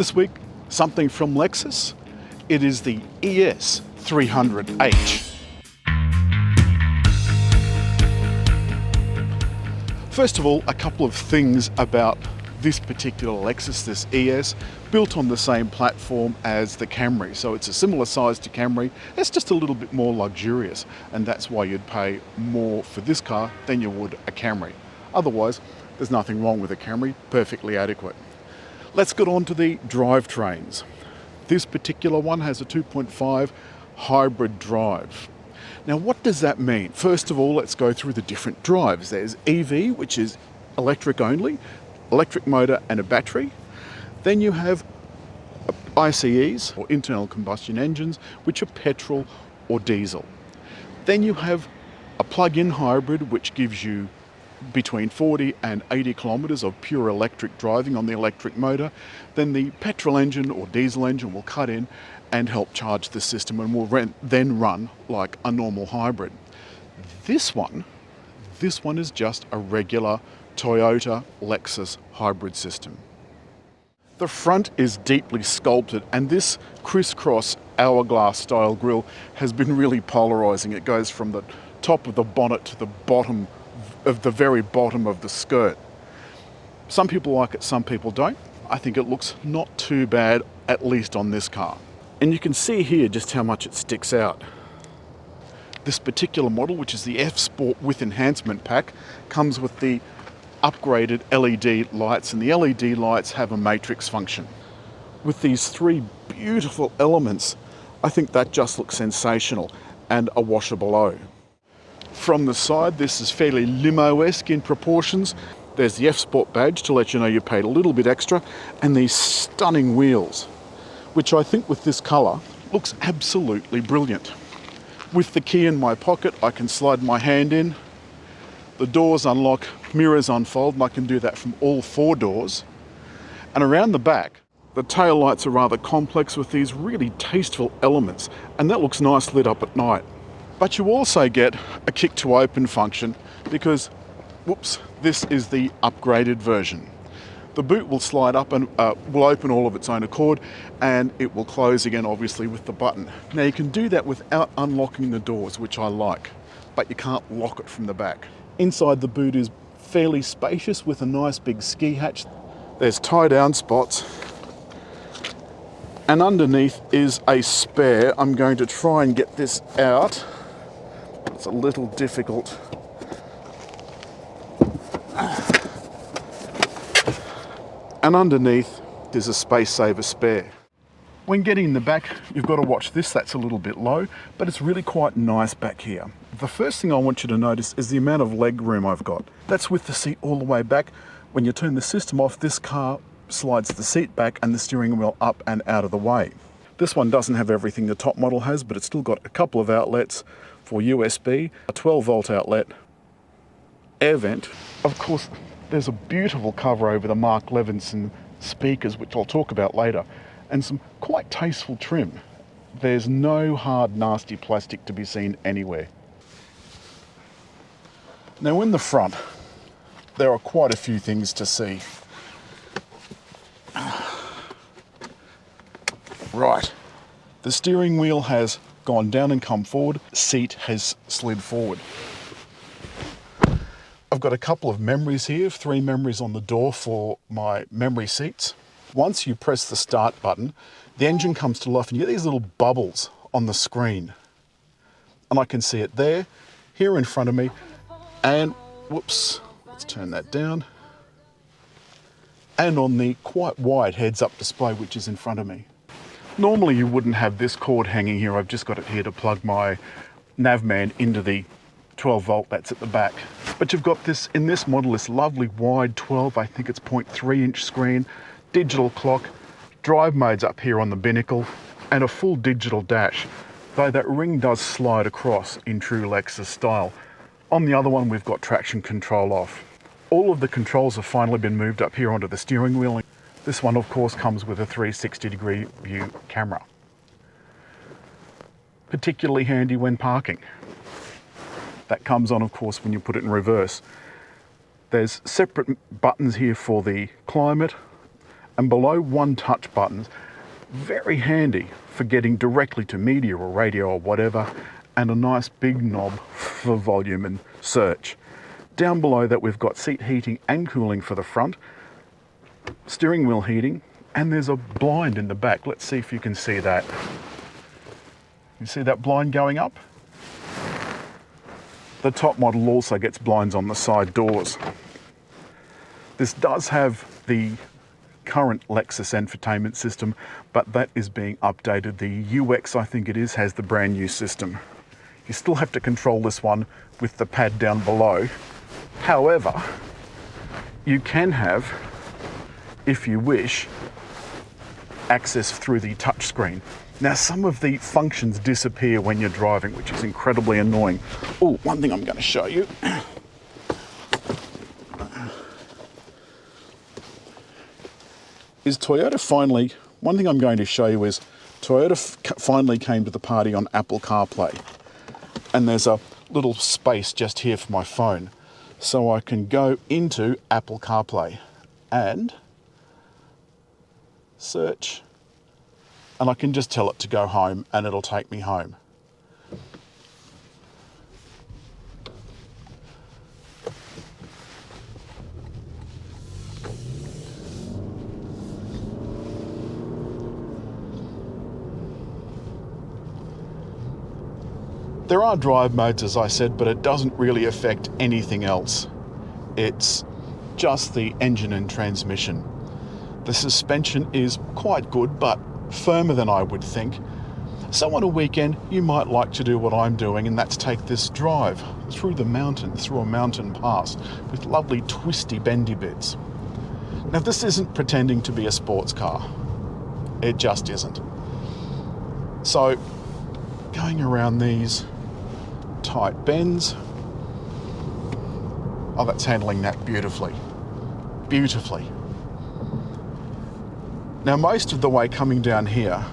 This week, something from Lexus. It is the ES 300H. First of all, a couple of things about this particular Lexus, this ES, built on the same platform as the Camry. So it's a similar size to Camry, it's just a little bit more luxurious, and that's why you'd pay more for this car than you would a Camry. Otherwise, there's nothing wrong with a Camry, perfectly adequate. Let's get on to the drivetrains. This particular one has a 2.5 hybrid drive. Now, what does that mean? First of all, let's go through the different drives. There's EV, which is electric only, electric motor and a battery. Then you have ICEs, or internal combustion engines, which are petrol or diesel. Then you have a plug-in hybrid, which gives you between 40 and 80 kilometers of pure electric driving on the electric motor. Then the petrol engine or diesel engine will cut in and help charge the system and will then run like a normal hybrid. This one is just a regular Toyota Lexus hybrid system. The front is deeply sculpted, and this crisscross hourglass style grille has been really polarizing. It goes from the top of the bonnet to the bottom of the very bottom of the skirt. Some people like it, some people don't. I think it looks not too bad, at least on this car. And you can see here just how much it sticks out. This particular model, which is the F Sport with enhancement pack, comes with the upgraded LED lights, and the LED lights have a matrix function. With these three beautiful elements, I think that just looks sensational, and a washer below. From the side, this is fairly limo-esque in proportions. There's the F Sport badge to let you know you paid a little bit extra, and these stunning wheels, which I think with this colour looks absolutely brilliant. With the key in my pocket, I can slide my hand in, the doors unlock, mirrors unfold, and I can do that from all four doors. And around the back, the tail lights are rather complex with these really tasteful elements, and that looks nice lit up at night. But you also get a kick to open function because, whoops, this is the upgraded version. The boot will slide up and will open all of its own accord, and it will close again, obviously, with the button. Now you can do that without unlocking the doors, which I like, but you can't lock it from the back. Inside the boot is fairly spacious with a nice big ski hatch. There's tie down spots. And underneath is a spare. I'm going to try and get this out. It's a little difficult. And underneath there's a space saver spare. When getting in the back, you've got to watch this. That's a little bit low, but it's really quite nice back here. The first thing I want you to notice is the amount of leg room I've got. That's with the seat all the way back. When you turn the system off, this car slides the seat back and the steering wheel up and out of the way. This one doesn't have everything the top model has, but it's still got a couple of outlets for USB, a 12-volt outlet, air vent. Of course, there's a beautiful cover over the Mark Levinson speakers, which I'll talk about later, and some quite tasteful trim. There's no hard, nasty plastic to be seen anywhere. Now in the front, there are quite a few things to see. Right, the steering wheel has gone down and come forward, seat has slid forward. I've got a couple of memories here, 3 memories on the door for my memory seats. Once you press the start button, the engine comes to life and you get these little bubbles on the screen. And I can see it there, here in front of me, and whoops, let's turn that down. And on the quite wide heads-up display, which is in front of me. Normally you wouldn't have this cord hanging here. I've just got it here to plug my Navman into the 12-volt that's at the back. But you've got this, in this model, this lovely wide 12, I think it's 0.3-inch screen, digital clock, drive modes up here on the binnacle, and a full digital dash, though that ring does slide across in true Lexus style. On the other one, we've got traction control off. All of the controls have finally been moved up here onto the steering wheel. This one, of course, comes with a 360-degree view camera. Particularly handy when parking. That comes on, of course, when you put it in reverse. There's separate buttons here for the climate, and below one touch buttons, very handy for getting directly to media or radio or whatever, and a nice big knob for volume and search. Down below that we've got seat heating and cooling for the front, steering wheel heating, and there's a blind in the back. Let's see if you can see that. You see that blind going up? The top model also gets blinds on the side doors. This does have the current LEXUS infotainment system, but that is being updated. The UX, I think it is, has the brand new system. You still have to control this one with the pad down below. However, you can have, if you wish, access through the touchscreen. Now, some of the functions disappear when you're driving, which is incredibly annoying. Oh, one thing I'm going to show you. Is Toyota finally, one thing I'm going to show you is Toyota finally came to the party on Apple Carplay. And there's a little space just here for my phone. So I can go into Apple Carplay and search, and I can just tell it to go home and it'll take me home. There are drive modes, as I said, but it doesn't really affect anything else. It's just the engine and transmission. The suspension is quite good, but firmer than I would think. So on a weekend, you might like to do what I'm doing, and that's take this drive through the mountain, through a mountain pass, with lovely twisty, bendy bits. Now, this isn't pretending to be a sports car. It just isn't. So, going around these tight bends, oh, that's handling that beautifully. Beautifully. Now, most of the way coming down here,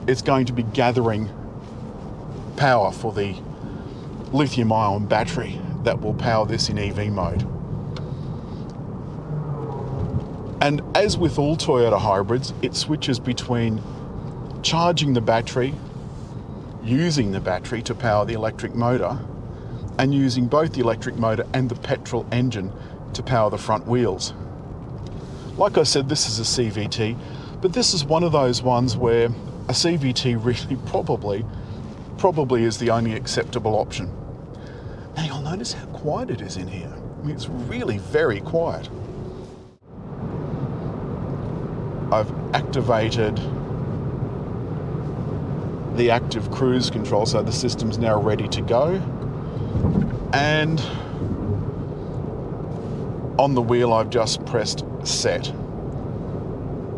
it's going to be gathering power for the lithium-ion battery that will power this in EV mode. And as with all Toyota hybrids, it switches between charging the battery, using the battery to power the electric motor, and using both the electric motor and the petrol engine to power the front wheels. Like I said, this is a CVT, but this is one of those ones where a CVT really probably is the only acceptable option. Now you'll notice how quiet it is in here. I mean, it's really very quiet. I've activated the active cruise control, so the system's now ready to go. And on the wheel, I've just pressed set.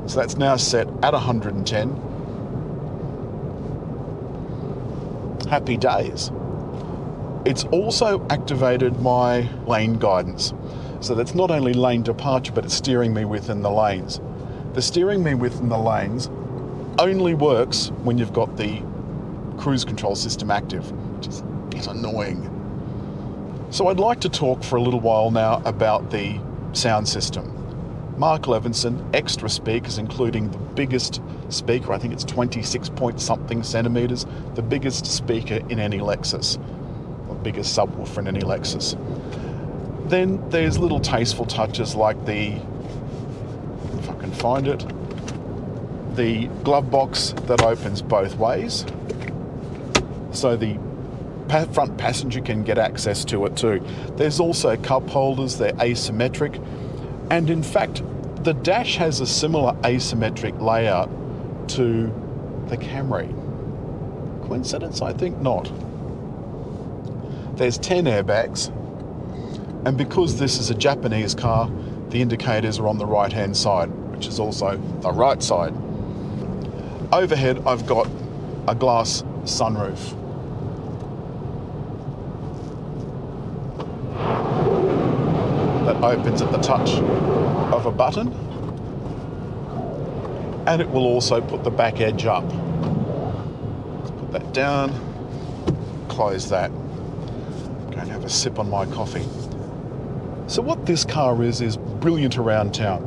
So that's now set at 110. Happy days. It's also activated my lane guidance. So that's not only lane departure, but it's steering me within the lanes. The steering me within the lanes only works when you've got the cruise control system active, which is annoying. So I'd like to talk for a little while now about the sound system. Mark Levinson, extra speakers, including the biggest speaker, I think it's 26 point something centimeters, the biggest speaker in any Lexus, or biggest subwoofer in any Lexus. Then there's little tasteful touches like the, if I can find it, the glove box that opens both ways, so the front passenger can get access to it too. There's also cup holders, they're asymmetric, and in fact the dash has a similar asymmetric layout to the Camry. Coincidence? I think not. There's 10 airbags, and because this is a Japanese car, the indicators are on the right hand side, which is also the right side. Overhead I've got a glass sunroof. That opens at the touch of a button, and it will also put the back edge up. Let's put that down, close that. Go and have a sip on my coffee. So what this car is brilliant around town.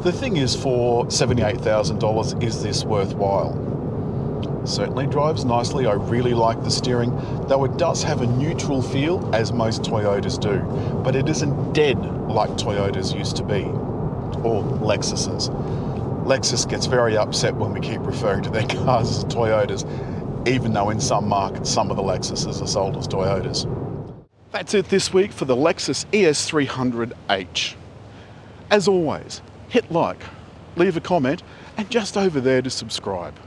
The thing is, for $78,000, is this worthwhile? Certainly drives nicely. I really like the steering, though it does have a neutral feel, as most Toyotas do, but it isn't dead like Toyotas used to be, or Lexuses. Lexus gets very upset when we keep referring to their cars as Toyotas, even though in some markets some of the Lexuses are sold as Toyotas. That's it this week for the Lexus ES300H. As always, hit like, leave a comment, and just over there to subscribe.